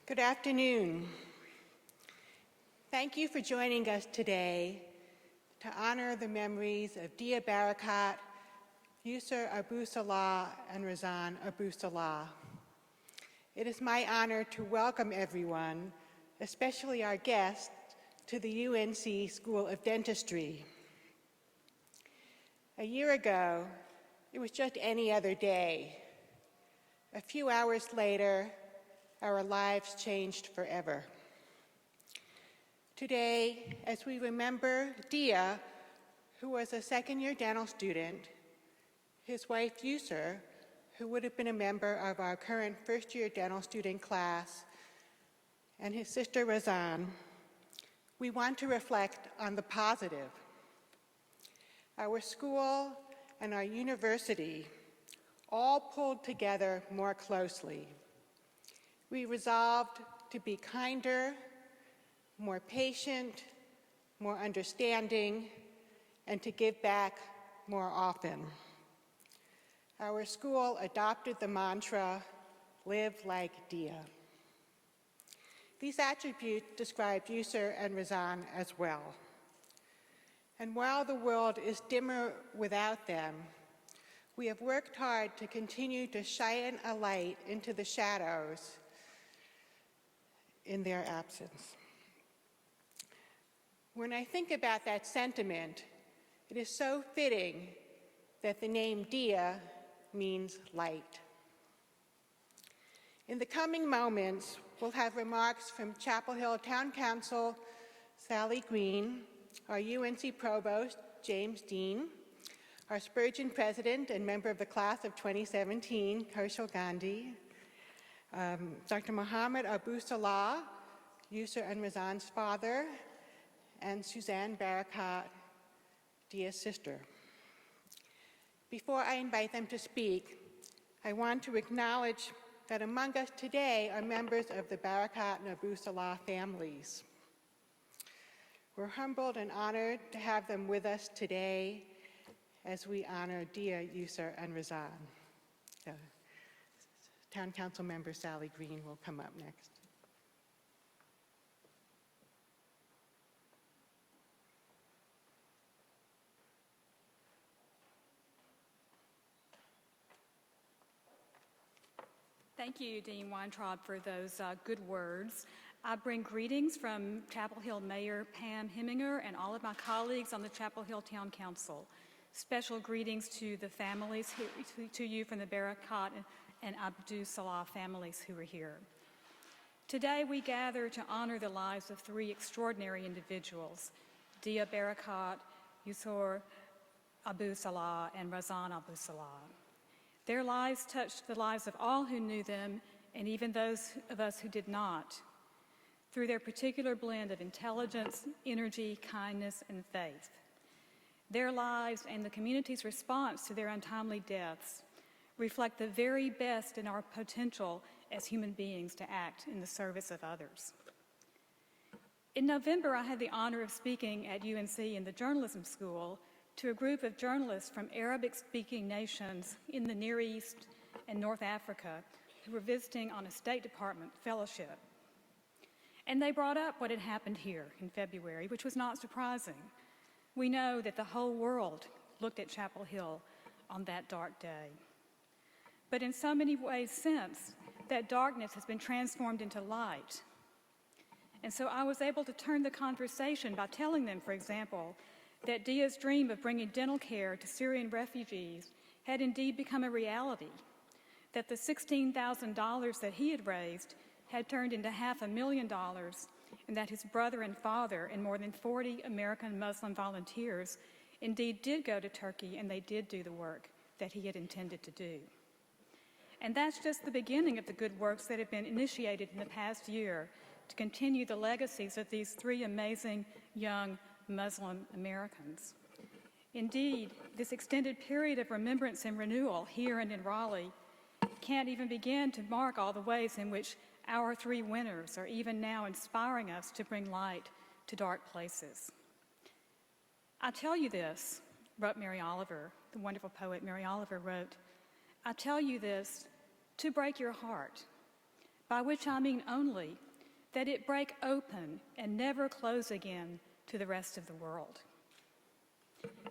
Good afternoon. Thank you for joining us today to honor the memories of Deah Barakat, Yusor Abu-Salha, and Razan Abu-Salha. It is my honor to welcome everyone, especially our guests, to the UNC School of Dentistry. A year ago, it was just any other day. A few hours later, our lives changed forever. Today, as we remember Deah, who was a second-year dental student, his wife Yusor, who would have been a member of our current first-year dental student class, and his sister Razan, we want to reflect on the positive. Our school and our university all pulled together more closely. We resolved to be kinder, more patient, more understanding, and to give back more often. Our school adopted the mantra, "Live like Deah." These attributes describe Yusor and Razan as well. And while the world is dimmer without them, we have worked hard to continue to shine a light into the shadows in their absence. When I think about that sentiment, it is so fitting that the name Deah means light. In the coming moments, we'll have remarks from Chapel Hill Town Council Sally Green, our UNC Provost James Dean, our Spurgeon President and member of the class of 2017, Kaushal Gandhi, Dr. Muhammad Abu-Salha, Yusor and Razan's father, and Suzanne Barakat, Deah's sister. Before I invite them to speak, I want to acknowledge that among us today are members of the Barakat and Abu-Salha families. We're humbled and honored to have them with us today as we honor Deah, Yusor, and Razan. Town Council member Sally Green will come up next. Thank you, Dean Weintraub, for those good words. I bring greetings from Chapel Hill Mayor Pam Heminger and all of my colleagues on the Chapel Hill Town Council. Special greetings to the families, to you from the Barakat and Abu-Salha families who are here. Today we gather to honor the lives of three extraordinary individuals, Deah Barakat, Yusor Abu-Salha, and Razan Abu-Salha. Their lives touched the lives of all who knew them, and even those of us who did not, through their particular blend of intelligence, energy, kindness, and faith. Their lives and the community's response to their untimely deaths reflect the very best in our potential as human beings to act in the service of others. In November, I had the honor of speaking at UNC in the journalism school to a group of journalists from Arabic-speaking nations in the Near East and North Africa who were visiting on a State Department fellowship. And they brought up what had happened here in February, which was not surprising. We know that the whole world looked at Chapel Hill on that dark day. But in so many ways since, that darkness has been transformed into light. And so I was able to turn the conversation by telling them, for example, that Deah's dream of bringing dental care to Syrian refugees had indeed become a reality, that the $16,000 that he had raised had turned into $500,000, and that his brother and father and more than 40 American Muslim volunteers indeed did go to Turkey, and they did do the work that he had intended to do. And that's just the beginning of the good works that have been initiated in the past year to continue the legacies of these three amazing young Muslim Americans. Indeed, this extended period of remembrance and renewal here and in Raleigh can't even begin to mark all the ways in which our three winners are even now inspiring us to bring light to dark places. I tell you this, wrote Mary Oliver, the wonderful poet Mary Oliver wrote, I tell you this to break your heart, by which I mean only that it break open and never close again to the rest of the world.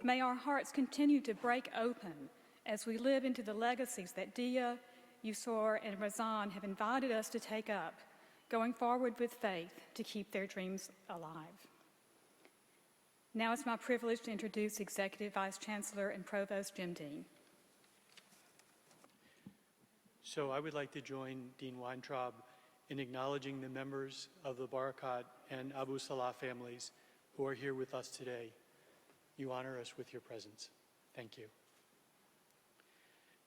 May our hearts continue to break open as we live into the legacies that Deah, Yusor, and Razan have invited us to take up, going forward with faith to keep their dreams alive. Now it's my privilege to introduce Executive Vice Chancellor and Provost Jim Dean. So I would like to join Dean Weintraub in acknowledging the members of the Barakat and Abu-Salha families who are here with us today. You honor us with your presence. Thank you.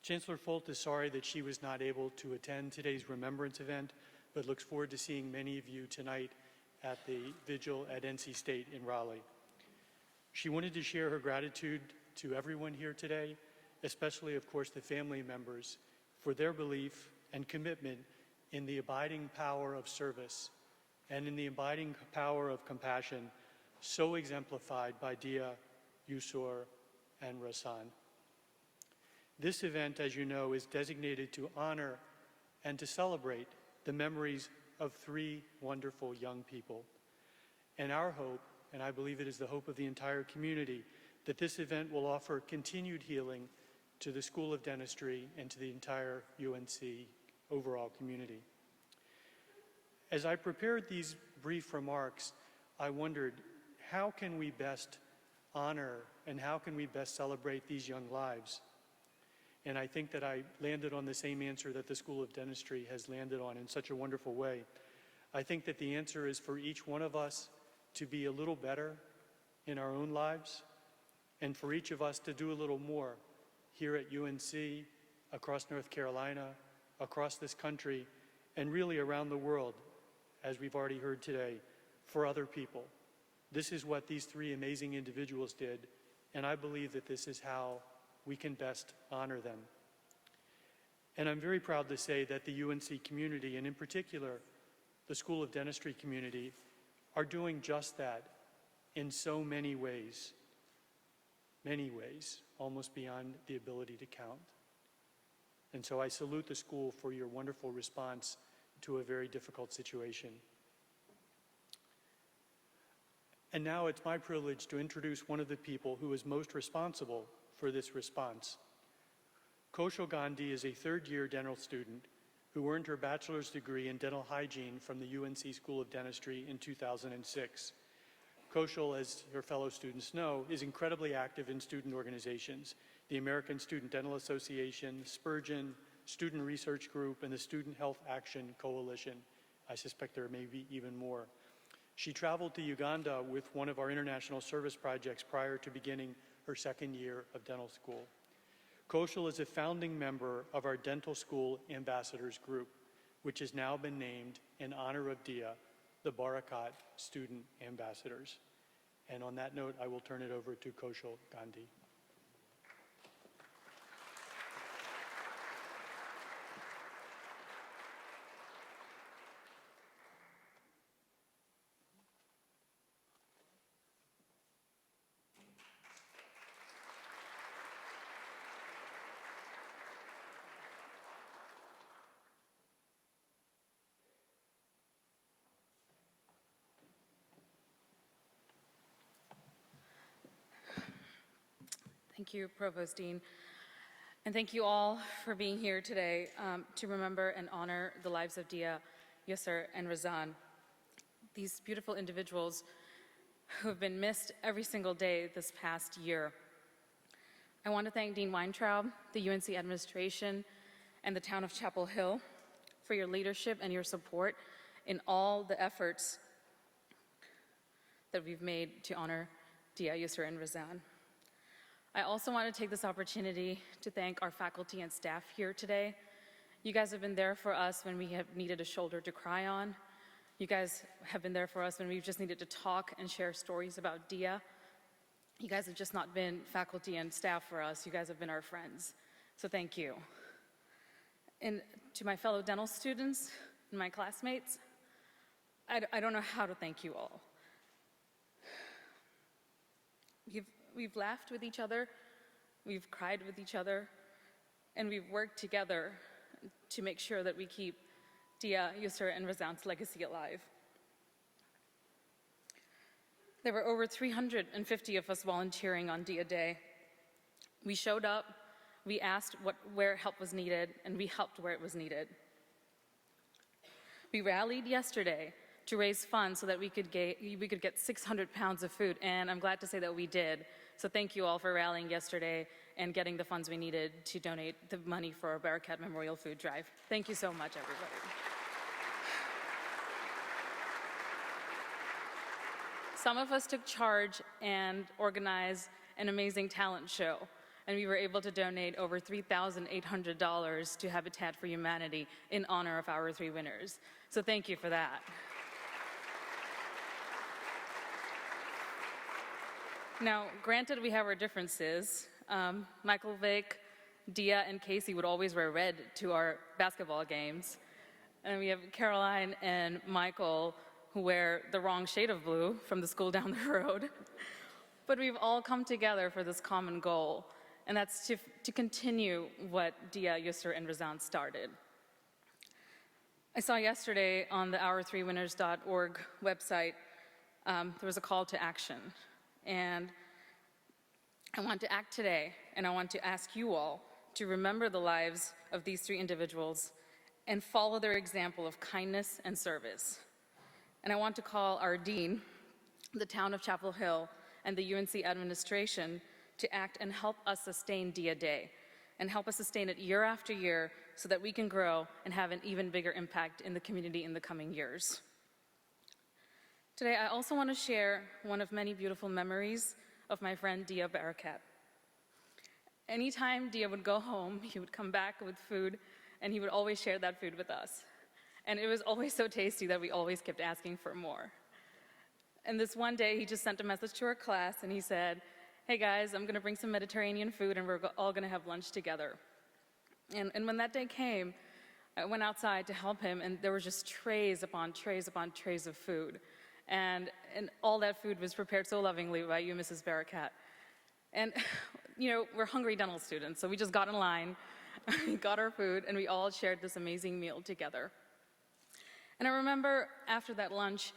Chancellor Folt is sorry that she was not able to attend today's remembrance event, but looks forward to seeing many of you tonight at the vigil at NC State in Raleigh. She wanted to share her gratitude to everyone here today, especially, of course, the family members, for their belief and commitment in the abiding power of service and in the abiding power of compassion, so exemplified by Deah, Yusor, and Razan. This event, as you know, is designated to honor and to celebrate the memories of three wonderful young people. And our hope, and I believe it is the hope of the entire community, that this event will offer continued healing to the School of Dentistry and to the entire UNC overall community. As I prepared these brief remarks, I wondered, how can we best honor and how can we best celebrate these young lives? And I think that I landed on the same answer that the School of Dentistry has landed on in such a wonderful way. I think that the answer is for each one of us to be a little better in our own lives, and for each of us to do a little more here at UNC, across North Carolina, across this country, and really around the world, as we've already heard today, for other people. This is what these three amazing individuals did, and I believe that this is how we can best honor them. And I'm very proud to say that the UNC community, and in particular, the School of Dentistry community, are doing just that in so many ways, almost beyond the ability to count. And so I salute the school for your wonderful response to a very difficult situation. And now it's my privilege to introduce one of the people who is most responsible for this response. Kaushal Gandhi is a third-year dental student who earned her bachelor's degree in dental hygiene from the UNC School of Dentistry in 2006. Kaushal, as her fellow students know, is incredibly active in student organizations, the American Student Dental Association, Spurgeon, Student Research Group, and the Student Health Action Coalition. I suspect there may be even more. She traveled to Uganda with one of our international service projects prior to beginning her second year of dental school. Kaushal is a founding member of our Dental School Ambassadors Group, which has now been named in honor of Deah, the Barakat Student Ambassadors. And on that note, I will turn it over to Kaushal Gandhi. Thank you, Provost Dean. And thank you all for being here today to remember and honor the lives of Deah, Yusor, and Razan, these beautiful individuals who have been missed every single day this past year. I want to thank Dean Weintraub, the UNC administration, and the town of Chapel Hill for your leadership and your support in all the efforts that we've made to honor Deah, Yusor, and Razan. I also want to take this opportunity to thank our faculty and staff here today. You guys have been there for us when we have needed a shoulder to cry on. You guys have been there for us when we've just needed to talk and share stories about Deah. You guys have just not been faculty and staff for us. You guys have been our friends. So thank you. And to my fellow dental students and my classmates, I don't know how to thank you all. We've laughed with each other, we've cried with each other, and we've worked together to make sure that we keep Deah, Yusor, and Razan's legacy alive. There were over 350 of us volunteering on Deah Day. We showed up, we asked where help was needed, and we helped where it was needed. We rallied yesterday to raise funds so that we could get 600 pounds of food, and I'm glad to say that we did. So thank you all for rallying yesterday and getting the funds we needed to donate the money for our Barakat Memorial Food Drive. Thank you so much, everybody. Some of us took charge and organized an amazing talent show, and we were able to donate over $3,800 to Habitat for Humanity in honor of our 3 winners. So thank you for that. Now, granted, we have our differences. Michael Vick, Deah, and Casey would always wear red to our basketball games. And we have Caroline and Michael who wear the wrong shade of blue from the school down the road. But we've all come together for this common goal, and that's to continue what Deah, Yusor, and Razan started. I saw yesterday on the our3winners.org website, there was a call to action. And I want to act today, and I want to ask you all to remember the lives of these 3 individuals and follow their example of kindness and service. And I want to call our dean, the town of Chapel Hill, and the UNC administration to act and help us sustain Deah Day, and help us sustain it year after year so that we can grow and have an even bigger impact in the community in the coming years. Today, I also want to share one of many beautiful memories of my friend Deah Barakat. Anytime Deah would go home, he would come back with food, and he would always share that food with us. And it was always so tasty that we always kept asking for more. And this one day, he just sent a message to our class, and he said, "Hey guys, I'm gonna bring some Mediterranean food, and we're all gonna have lunch together." And when that day came, I went outside to help him, and there were just trays upon trays upon trays of food. And all that food was prepared so lovingly by you, Mrs. Barakat. And, you know, we're hungry dental students, so we just got in line, we got our food, and we all shared this amazing meal together. And I remember after that lunch,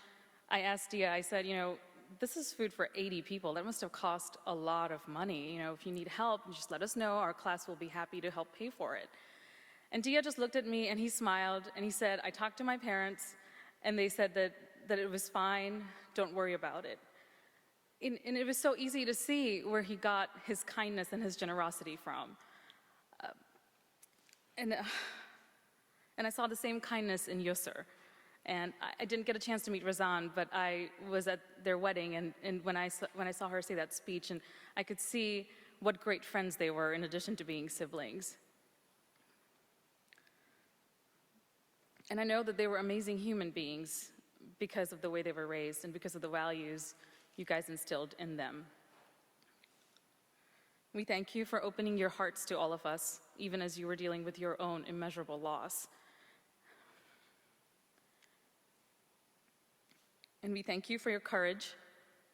I asked Deah, I said, you know, this is food for 80 people. That must have cost a lot of money. You know, if you need help, just let us know. Our class will be happy to help pay for it. And Deah just looked at me, and he smiled, and he said, I talked to my parents, and they said that it was fine, don't worry about it. And it was so easy to see where he got his kindness and his generosity from. And I saw the same kindness in Yusor. And I didn't get a chance to meet Razan, but I was at their wedding, and when I saw her say that speech, and I could see what great friends they were in addition to being siblings. And I know that they were amazing human beings because of the way they were raised and because of the values you guys instilled in them. We thank you for opening your hearts to all of us, even as you were dealing with your own immeasurable loss. And we thank you for your courage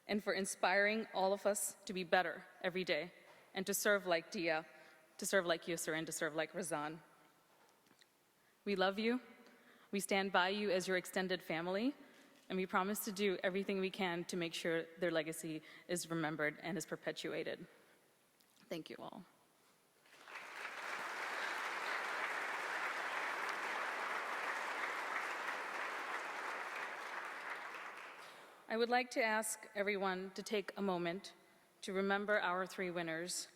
and for inspiring all of us to be better every day and to serve like Deah, to serve like Yusor, and to serve like Razan. We love you. We stand by you as your extended family, and we promise to do everything we can to make sure their legacy is remembered and is perpetuated. Thank you all. I would like to ask everyone to take a moment to remember our 3 winners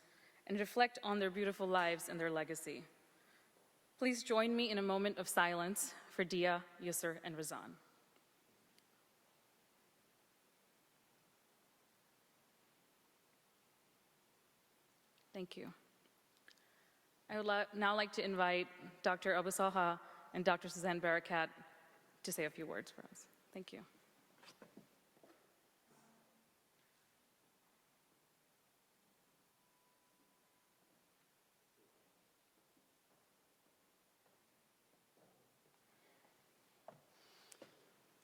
and reflect on their beautiful lives and their legacy. Please join me in a moment of silence for Deah, Yusor, and Razan. Thank you. I would now like to invite Dr. Abu-Salha and Dr. Razan Barakat to say a few words for us. Thank you.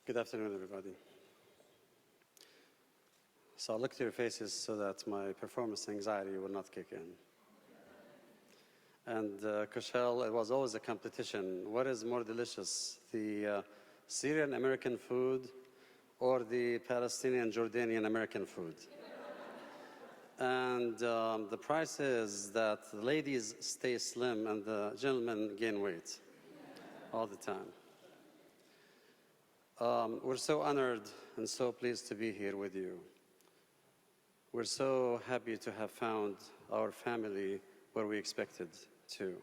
Good afternoon, everybody. So I'll look to your faces so that my performance anxiety will not kick in. And Kushal, it was always a competition. What is more delicious, the Syrian American food or the Palestinian Jordanian American food? And the price is that the ladies stay slim and the gentlemen gain weight all the time. We're so honored and so pleased to be here with you. We're so happy to have found our family where we expected to.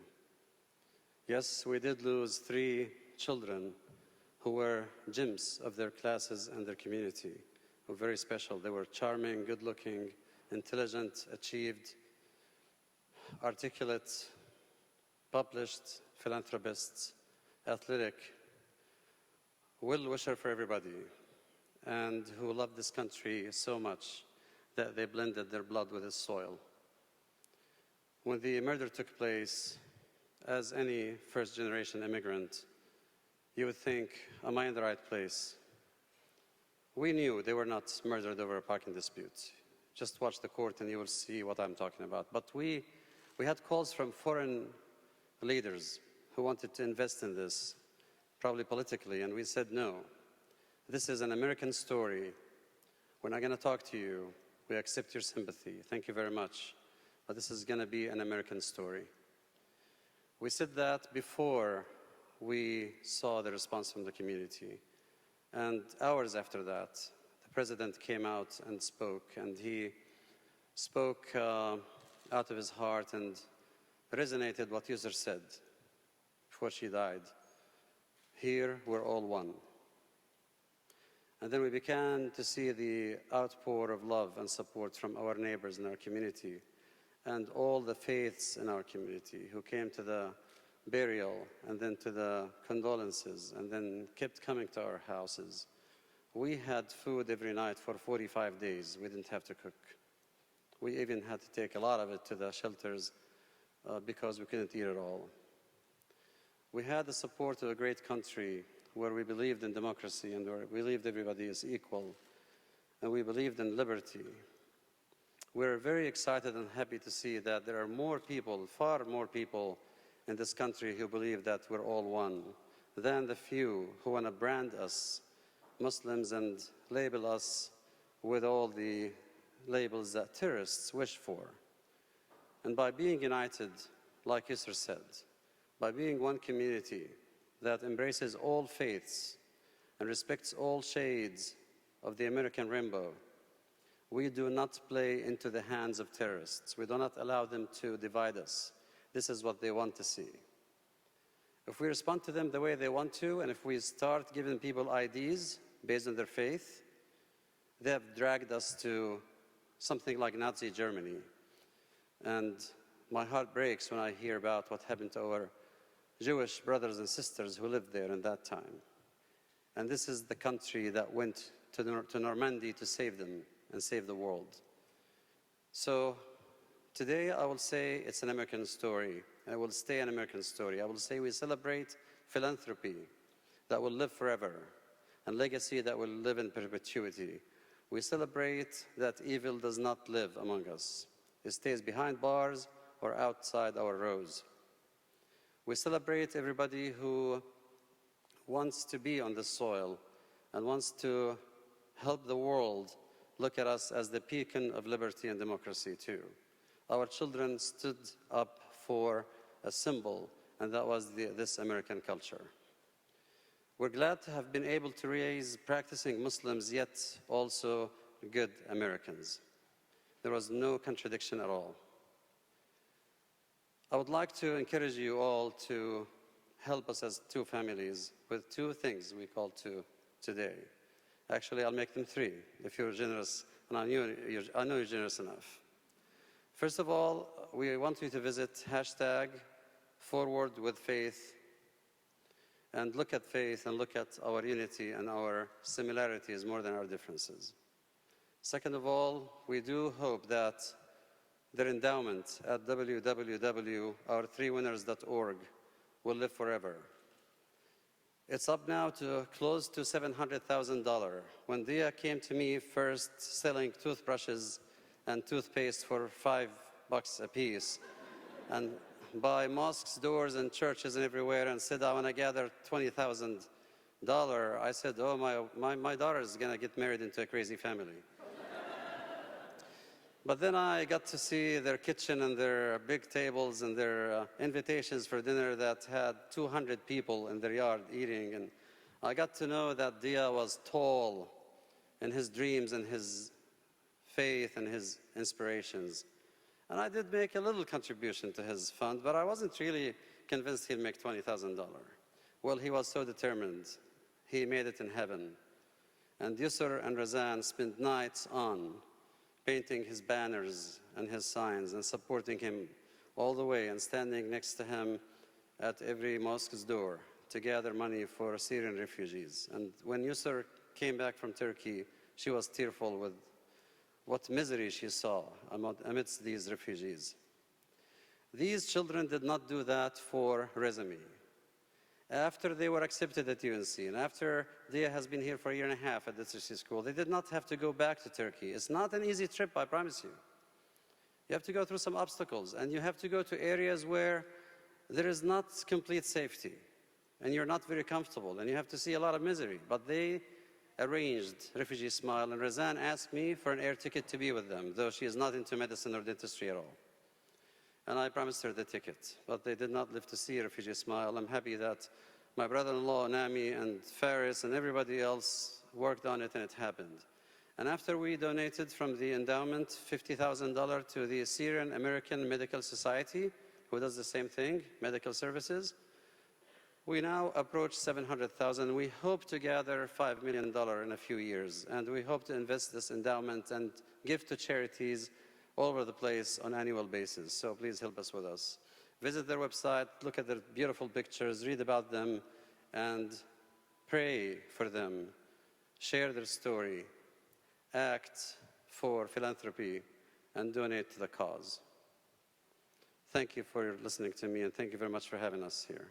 Yes, we did lose 3 children who were gems of their classes and their community, who were very special. They were charming, good-looking, intelligent, achieved, articulate, published, philanthropists, athletic, well-wisher for everybody, and who loved this country so much that they blended their blood with its soil. When the murder took place, as any first-generation immigrant, you would think, am I in the right place? We knew they were not murdered over a parking dispute. Just watch the court and you will see what I'm talking about. But we had calls from foreign leaders who wanted to invest in this, probably politically, and we said no. This is an American story. We're not going to talk to you. We accept your sympathy. Thank you very much. But this is going to be an American story. We said that before we saw the response from the community. And hours after that, the president came out and spoke. And he spoke out of his heart and resonated what Yusor said before she died. Here, we're all one. And then we began to see the outpour of love and support from our neighbors in our community and all the faiths in our community who came to the burial and then to the condolences and then kept coming to our houses. We had food every night for 45 days. We didn't have to cook. We even had to take a lot of it to the shelters because we couldn't eat it all. We had the support of a great country where we believed in democracy and where we believed everybody is equal, and we believed in liberty. We're very excited and happy to see that there are more people, far more people in this country who believe that we're all one than the few who want to brand us Muslims and label us with all the labels that terrorists wish for. And by being united, like Yusor said, by being one community that embraces all faiths and respects all shades of the American rainbow, we do not play into the hands of terrorists. We do not allow them to divide us. This is what they want to see. If we respond to them the way they want to, and if we start giving people IDs based on their faith, they have dragged us to something like Nazi Germany. And my heart breaks when I hear about what happened to our Jewish brothers and sisters who lived there in that time. And this is the country that went to Normandy to save them and save the world. So today I will say it's an American story, and it will stay an American story. I will say we celebrate philanthropy that will live forever and legacy that will live in perpetuity. We celebrate that evil does not live among us. It stays behind bars or outside our rows. We celebrate everybody who wants to be on the soil and wants to help the world look at us as the beacon of liberty and democracy too. Our children stood up for a symbol, and that was this American culture. We're glad to have been able to raise practicing Muslims, yet also good Americans. There was no contradiction at all. I would like to encourage you all to help us as 2 families with 2 things we call to today. Actually, I'll make them 3 if you're generous, and I know you're generous enough. First of all, we want you to visit #ForwardWithFaith and look at faith and look at our unity and our similarities more than our differences. Second of all, we do hope that their endowment at www.our3winners.org will live forever. It's up now to close to $700,000. When Deah came to me first selling toothbrushes and toothpaste for $5 a piece, and by mosques, doors, and churches and everywhere and said, I want to gather $20,000, I said, oh, my daughter is going to get married into a crazy family. But then I got to see their kitchen and their big tables and their invitations for dinner that had 200 people in their yard eating. And I got to know that Deah was tall in his dreams and his faith and his inspirations. And I did make a little contribution to his fund, but I wasn't really convinced he'd make $20,000. Well, he was so determined. He made it in heaven. And Yusor and Razan spent nights on painting his banners and his signs and supporting him all the way and standing next to him at every mosque's door to gather money for Syrian refugees. And when Yusor came back from Turkey, she was tearful with what misery she saw amidst these refugees. These children did not do that for resume. After they were accepted at UNC, and after Deah has been here for a year and a half at dentistry school, they did not have to go back to Turkey. It's not an easy trip, I promise you. You have to go through some obstacles, and you have to go to areas where there is not complete safety, and you're not very comfortable, and you have to see a lot of misery. But they arranged Refugee Smile, and Razan asked me for an air ticket to be with them, though she is not into medicine or dentistry at all. And I promised her the ticket, but they did not live to see Refugee Smile. I'm happy that my brother-in-law, Nami, and Faris, and everybody else worked on it, and it happened. And after we donated from the endowment $50,000 to the Syrian American Medical Society, who does the same thing, medical services, we now approach $700,000. We hope to gather $5 million in a few years, and we hope to invest this endowment and give to charities all over the place on an annual basis. So please help us with us. Visit their website, look at their beautiful pictures, read about them, and pray for them. Share their story, act for philanthropy, and donate to the cause. Thank you for listening to me, and thank you very much for having us here.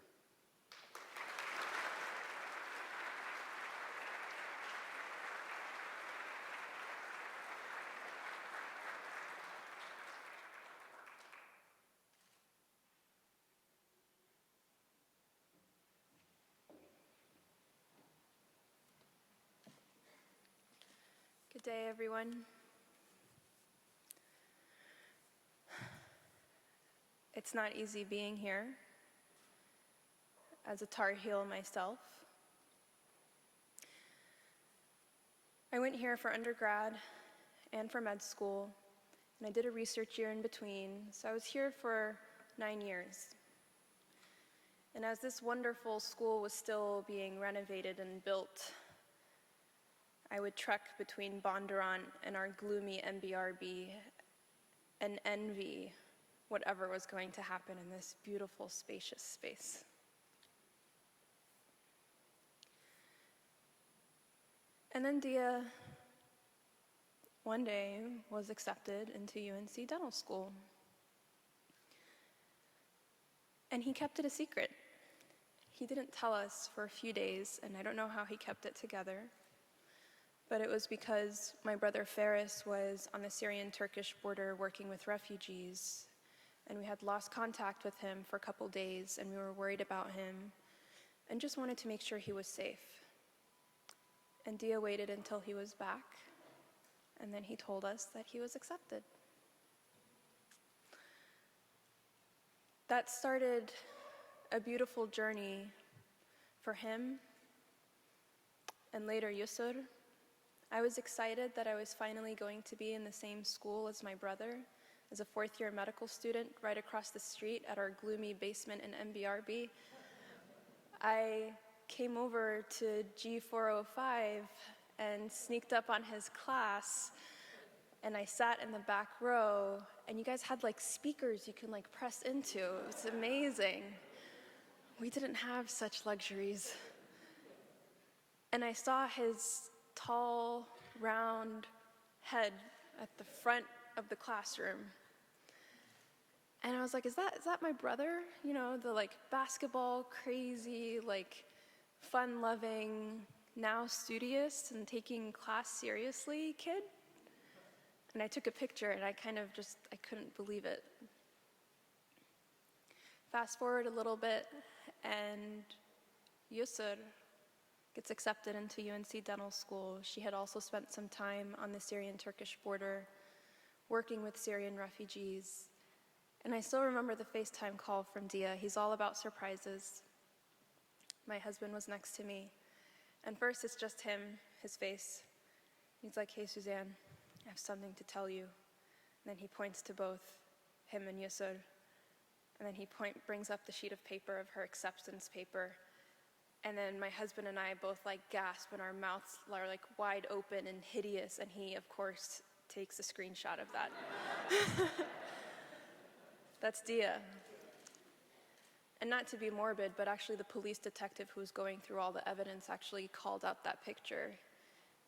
Good day, everyone. It's not easy being here. As a Tar Heel myself, I went here for undergrad and for med school, and I did a research year in between, so I was here for 9 years. And as this wonderful school was still being renovated and built, I would trek between Bondurant and our gloomy MBRB and envy whatever was going to happen in this beautiful, spacious space. And then Deah, one day, was accepted into UNC Dental School. And he kept it a secret. He didn't tell us for a few days, and I don't know how he kept it together. But it was because my brother Faris was on the Syrian-Turkish border working with refugees, and we had lost contact with him for a couple days, and we were worried about him and just wanted to make sure he was safe. And Deah waited until he was back, and then he told us that he was accepted. That started a beautiful journey for him and later Yusor. I was excited that I was finally going to be in the same school as my brother, as a fourth-year medical student right across the street at our gloomy basement in MBRB. I came over to G405 and sneaked up on his class, and I sat in the back row, and you guys had like speakers you can like press into. It was amazing. We didn't have such luxuries. And I saw his tall, round head at the front of the classroom. And I was like, is that my brother? You know, the like basketball crazy, like fun-loving, now studious and taking class seriously kid? And I took a picture and I couldn't believe it. Fast forward a little bit, and Yusor gets accepted into UNC Dental School. She had also spent some time on the Syrian-Turkish border working with Syrian refugees. And I still remember the FaceTime call from Deah. He's all about surprises. My husband was next to me. And first it's just him, his face. He's like, "Hey, Suzanne, I have something to tell you." And then he points to both him and Yusor. And then he brings up the sheet of paper of her acceptance paper. And then my husband and I both like gasp, and our mouths are like wide open and hideous. And he, of course, takes a screenshot of that. That's Deah. And not to be morbid, but actually the police detective who was going through all the evidence actually called out that picture.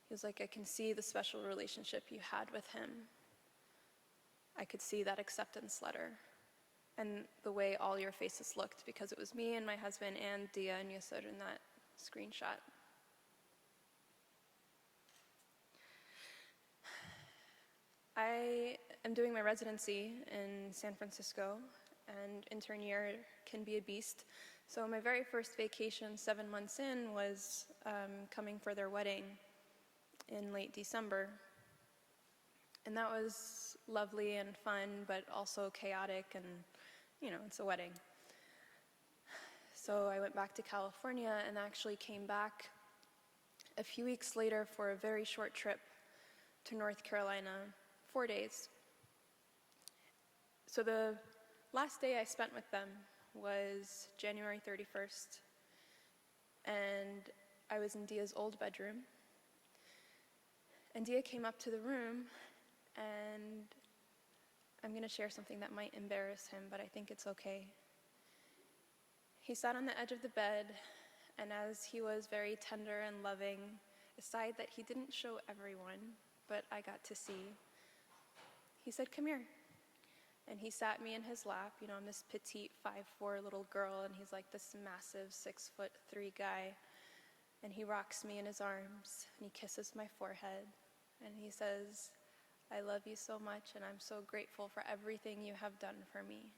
He was like, "I can see the special relationship you had with him. I could see that acceptance letter and the way all your faces looked, because it was me and my husband and Deah and Yusor in that screenshot." I am doing my residency in San Francisco, and intern year can be a beast. So my very first vacation 7 months in was coming for their wedding in late December. And that was lovely and fun, but also chaotic, and it's a wedding. So I went back to California and actually came back a few weeks later for a very short trip to North Carolina, 4 days. So the last day I spent with them was January 31st, and I was in Deah's old bedroom. And Deah came up to the room, and I'm going to share something that might embarrass him, but I think it's okay. He sat on the edge of the bed, and as he was very tender and loving, a side that he didn't show everyone, but I got to see, he said, "Come here." And he sat me in his lap. I'm this petite 5'4" little girl, and he's like this massive 6'3" guy. And he rocks me in his arms, and he kisses my forehead, and he says, "I love you so much, and I'm so grateful for everything you have done for me."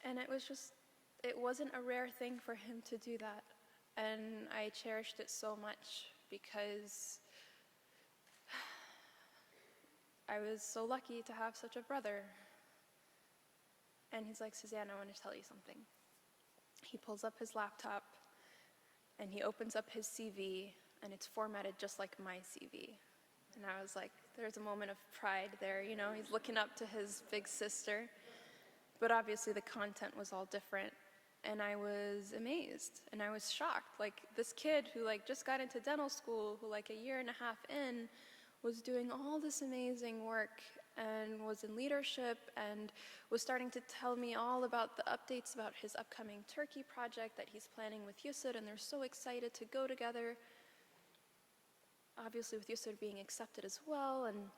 And it wasn't a rare thing for him to do that. And I cherished it so much because I was so lucky to have such a brother. And he's like, "Suzanne, I want to tell you something." He pulls up his laptop and he opens up his CV, and it's formatted just like my CV. And I was like, there's a moment of pride there, he's looking up to his big sister. But obviously the content was all different. And I was amazed and I was shocked. Like, this kid who just got into dental school, who a year and a half in was doing all this amazing work and was in leadership and was starting to tell me all about the updates about his upcoming Turkey project that he's planning with Yusor, and they're so excited to go together. Obviously with Yusor being accepted as well, and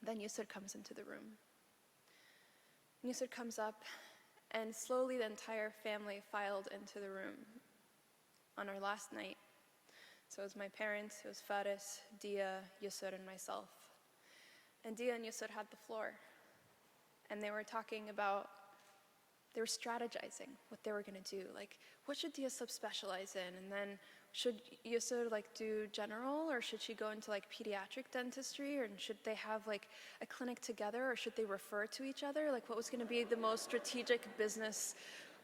then Yusor comes into the room. Yusor comes up, and slowly the entire family filed into the room on our last night. So it was my parents, it was Faris, Deah, Yusor, and myself. And Deah and Yusor had the floor, and they were strategizing what they were going to do. What should Deah subspecialize in? And then should Yusor do general, or should she go into pediatric dentistry, or should they have a clinic together, or should they refer to each other? What was going to be the most strategic business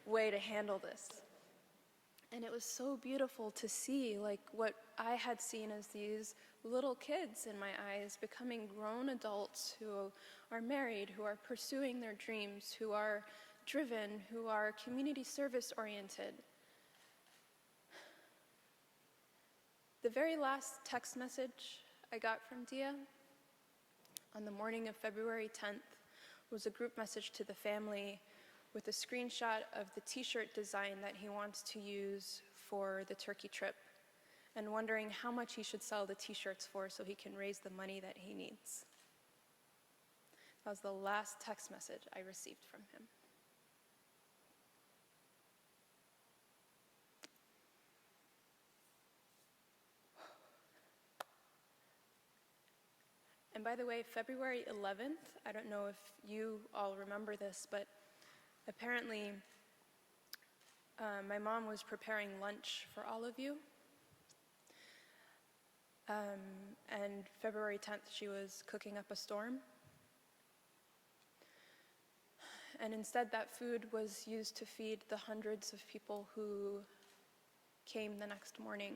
way to handle this? And it was so beautiful to see what I had seen as these little kids in my eyes becoming grown adults who are married, who are pursuing their dreams, who are driven, who are community service oriented. The very last text message I got from Deah on the morning of February 10th was a group message to the family with a screenshot of the t-shirt design that he wants to use for the Turkey trip, and wondering how much he should sell the t-shirts for so he can raise the money that he needs. That was the last text message I received from him. And by the way, February 11th, I don't know if you all remember this, but Apparently, my mom was preparing lunch for all of you. And February 10th, she was cooking up a storm. And instead, that food was used to feed the hundreds of people who came the next morning.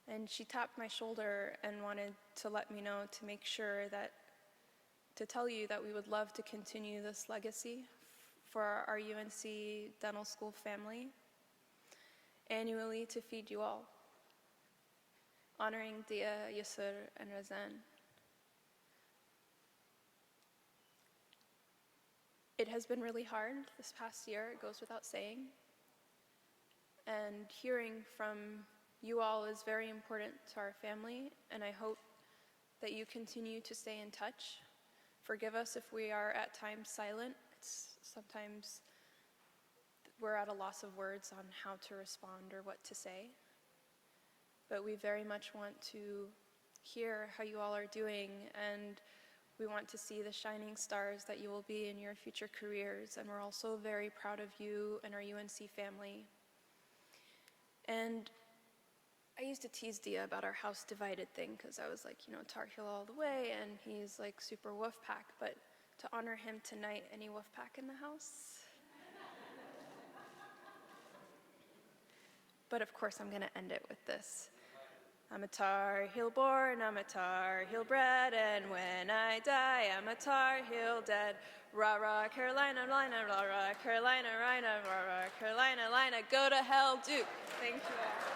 And she tapped my shoulder and wanted to let me know, to make sure that, to tell you that we would love to continue this legacy for our UNC Dental School family, annually to feed you all, honoring Deah, Yusor, and Razan. It has been really hard this past year, it goes without saying. And hearing from you all is very important to our family, and I hope that you continue to stay in touch. Forgive us if we are at times silent. Sometimes we're at a loss of words on how to respond or what to say. But we very much want to hear how you all are doing, and we want to see the shining stars that you will be in your future careers, and we're also very proud of you and our UNC family. And I used to tease Deah about our house divided thing, because I was like, Tar Heel all the way, and he's like super Wolfpack, but to honor him tonight, any Wolfpack in the house? But of course, I'm gonna end it with this. I'm a Tar Heel born, I'm a Tar Heel bred, and when I die, I'm a Tar Heel dead. Rah, rah, Carolina, Lina, rah, rah, Carolina, Rhina, rah, rah, Carolina, Lina, go to hell, Duke. Thank you all.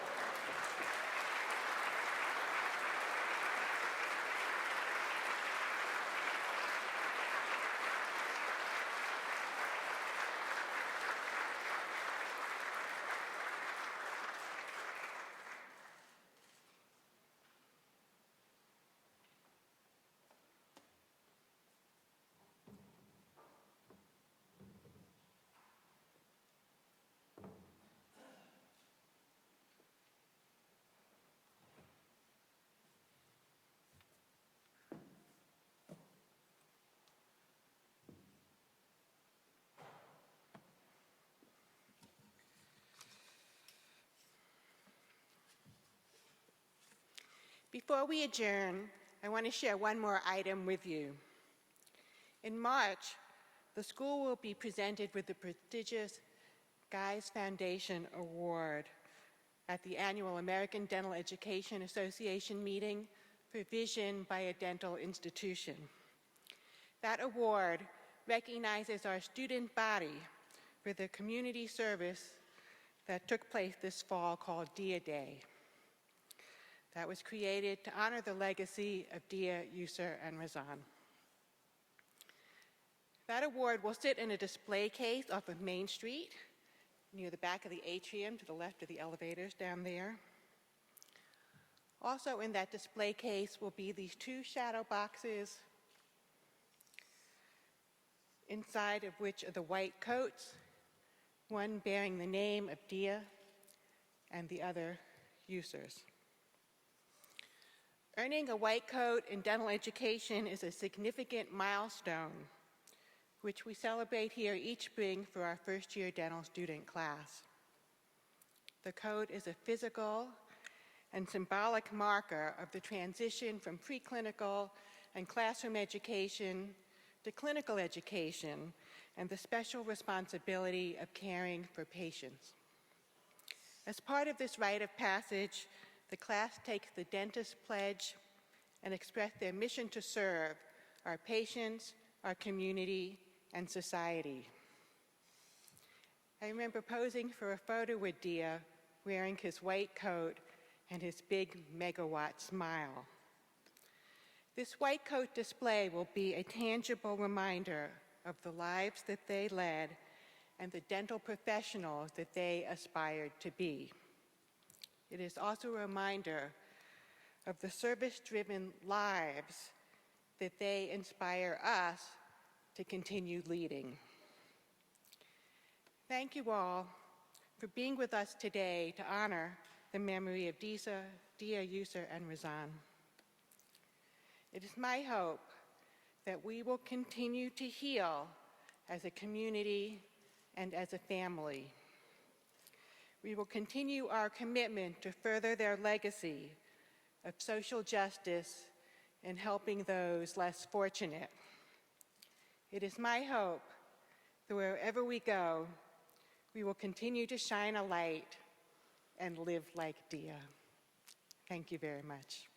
Before we adjourn, I want to share one more item with you. In March, the school will be presented with the prestigious Guy's Foundation Award at the annual American Dental Education Association meeting for vision by a dental institution. That award recognizes our student body for the community service that took place this fall called Deah Day. That was created to honor the legacy of Deah, Yusor, and Razan. That award will sit in a display case off of Main Street, near the back of the atrium to the left of the elevators down there. Also in that display case will be these two shadow boxes, inside of which are the white coats, one bearing the name of Deah and the other Yusor's. Earning a white coat in dental education is a significant milestone, which we celebrate here each spring for our first-year dental student class. The coat is a physical and symbolic marker of the transition from preclinical and classroom education to clinical education and the special responsibility of caring for patients. As part of this rite of passage, the class takes the dentist pledge and express their mission to serve our patients, our community, and society. I remember posing for a photo with Deah wearing his white coat and his big megawatt smile. This white coat display will be a tangible reminder of the lives that they led and the dental professionals that they aspired to be. It is also a reminder of the service-driven lives that they inspire us to continue leading. Thank you all for being with us today to honor the memory of Deah, Yusor, and Razan. It is my hope that we will continue to heal as a community, and as a family. We will continue our commitment to further their legacy of social justice and helping those less fortunate. It is my hope that wherever we go, we will continue to shine a light and live like Deah. Thank you very much.